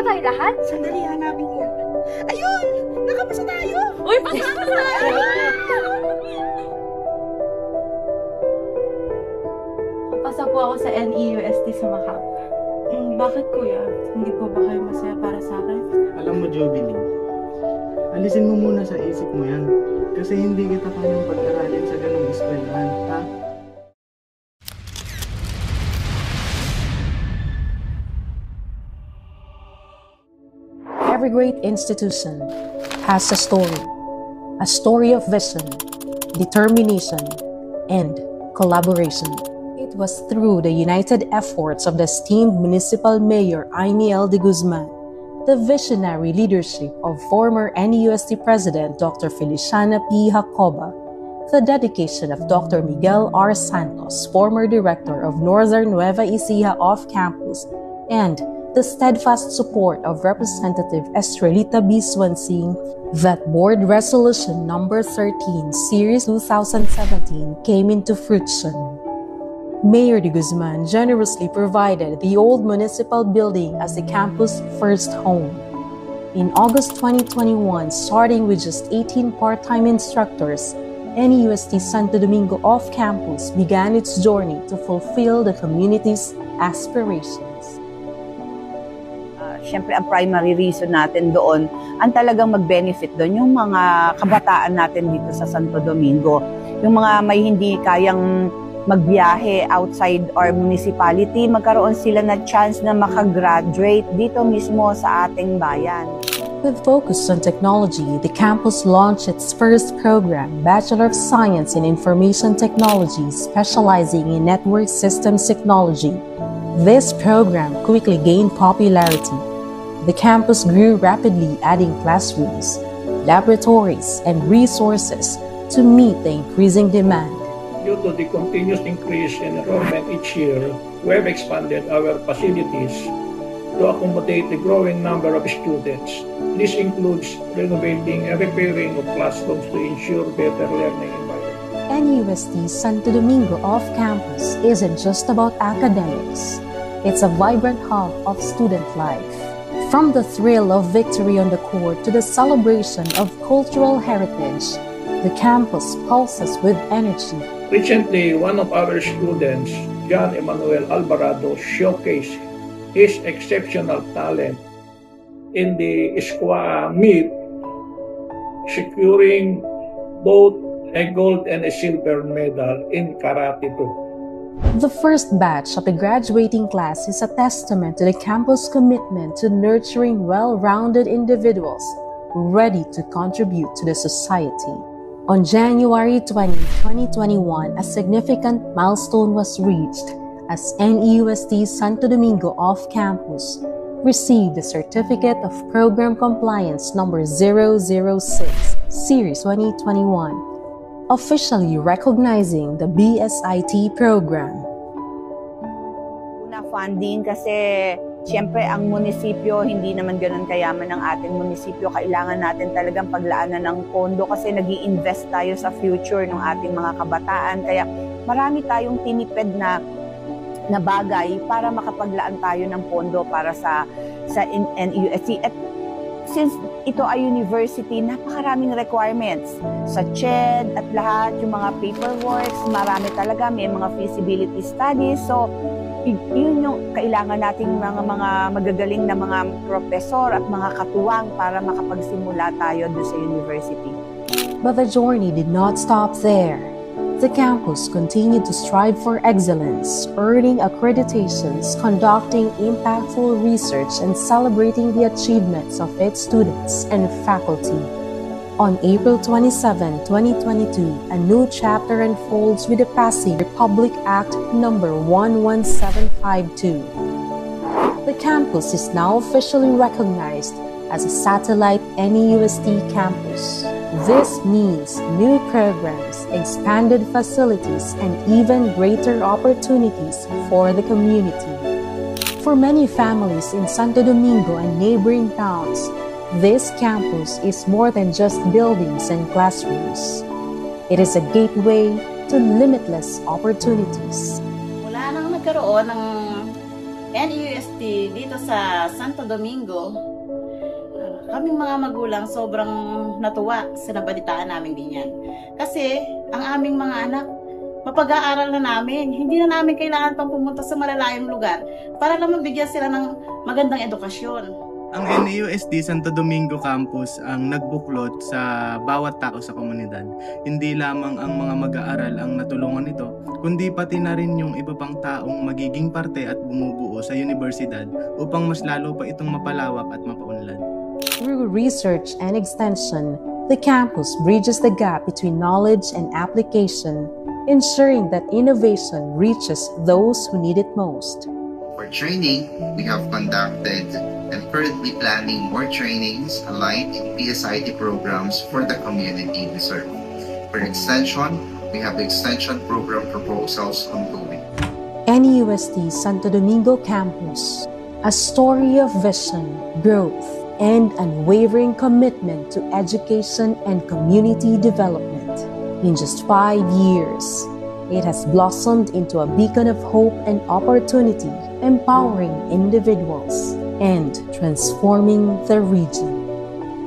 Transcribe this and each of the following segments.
tayo lahat? Sandali, hanapin niya. Ayun! Nakapasa tayo! Uy, pasama tayo! Pasa po ako sa NEUST sa Macau. Bakit kuya? Hindi po ba kayo masaya para sa akin? Alam mo, Jubilee, alisin mo muna sa isip mo yan. Kasi hindi kita kayang pag-aralin sa ganung eskwelahan, ha? Every great institution has a story of vision, determination, and collaboration. It was through the united efforts of the esteemed Municipal Mayor Aimee L. de Guzman, the visionary leadership of former NEUST President Dr. Feliciana P. Jacoba, the dedication of Dr. Miguel R. Santos, former Director of Northern Nueva Ecija Off-Campus, and the steadfast support of Representative Estrelita B. Swansing, that Board Resolution Number 13, Series 2017 came into fruition. Mayor de Guzman generously provided the old municipal building as the campus' first home. In August 2021, starting with just 18 part-time instructors, NEUST Santo Domingo Off-Campus began its journey to fulfill the community's aspirations. Siyempre, ang primary reason natin doon, ang talagang mag-benefit doon, yung mga kabataan natin dito sa Santo Domingo. Yung mga may hindi kayang magbiyahe outside our municipality, magkaroon sila na chance na makagraduate dito mismo sa ating bayan. With focus on technology, the campus launched its first program, Bachelor of Science in Information Technology, specializing in Network Systems Technology. This program quickly gained popularity. The campus grew rapidly, adding classrooms, laboratories, and resources to meet the increasing demand. Due to the continuous increase in enrollment each year, we have expanded our facilities to accommodate the growing number of students. This includes renovating and repairing of classrooms to ensure better learning environment. NEUST Santo Domingo Off-Campus isn't just about academics. It's a vibrant hub of student life. From the thrill of victory on the court to the celebration of cultural heritage, the campus pulses with energy. Recently, one of our students, John Emmanuel Alvarado, showcased his exceptional talent in the SQA meet, securing both a gold and a silver medal in Karate 2. The first batch of the graduating class is a testament to the campus' commitment to nurturing well-rounded individuals ready to contribute to the society. On January 20, 2021, a significant milestone was reached as NEUST Santo Domingo Off-Campus received the Certificate of Program Compliance Number 006, Series 2021, officially recognizing the BSIT program. Una, funding kasi siyempre, ang munisipyo, hindi naman ganun kayaman ang ating munisipyo. Kailangan natin talagang paglaanan ng pondo kasi nag-i-invest tayo sa future ng ating mga kabataan. Kaya marami tayong tinipid na bagay para makapaglaan tayo ng pondo para sa NEUST. At since ito ay university, napakaraming requirements sa CHED at lahat, yung mga paperwork, marami talaga, may mga feasibility studies. So, yun yung kailangan nating mga magagaling na mga profesor at mga katuwang para makapagsimula tayo doon sa university. But the journey did not stop there. The campus continued to strive for excellence, earning accreditations, conducting impactful research, and celebrating the achievements of its students and faculty. On April 27, 2022, a new chapter unfolds with the passing Republic Act No. 11752. The campus is now officially recognized as a satellite NEUST campus. This means new programs, expanded facilities, and even greater opportunities for the community. For many families in Santo Domingo and neighboring towns, this campus is more than just buildings and classrooms. It is a gateway to limitless opportunities. Mula nang nagkaroon ng NEUST dito sa Santo Domingo, kaming mga magulang sobrang natuwa sa nabalitaan namin ganyan. Kasi ang aming mga anak, mapag-aaral na namin. Hindi na namin kailangan pang pumunta sa malalayong lugar para lang mabigyan sila ng magandang edukasyon. Ang NEUST Santo Domingo Campus ang nagbuklod sa bawat tao sa komunidad. Hindi lamang ang mga mag-aaral ang natulungan nito, kundi pati na rin yung iba pang taong magiging parte at bumubuo sa universidad upang mas lalo pa itong mapalawak at mapaunlad. Through research and extension, the campus bridges the gap between knowledge and application, ensuring that innovation reaches those who need it most. For training, we have conducted and currently planning more trainings aligned in PSIT programs for the community we serve. For extension, we have extension program proposals ongoing. NEUST Santo Domingo Campus, a story of vision, growth, and unwavering commitment to education and community development. In just 5 years, it has blossomed into a beacon of hope and opportunity, empowering individuals and transforming the region.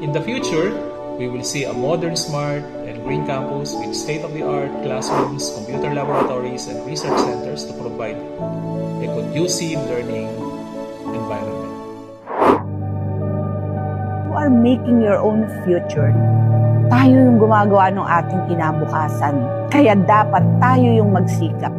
In the future, we will see a modern, smart, and green campus with state-of-the-art classrooms, computer laboratories, and research centers to provide a conducive learning environment. You are making your own future. Tayo yung gumagawa ng ating kinabukasan. Kaya dapat tayo yung magsikap.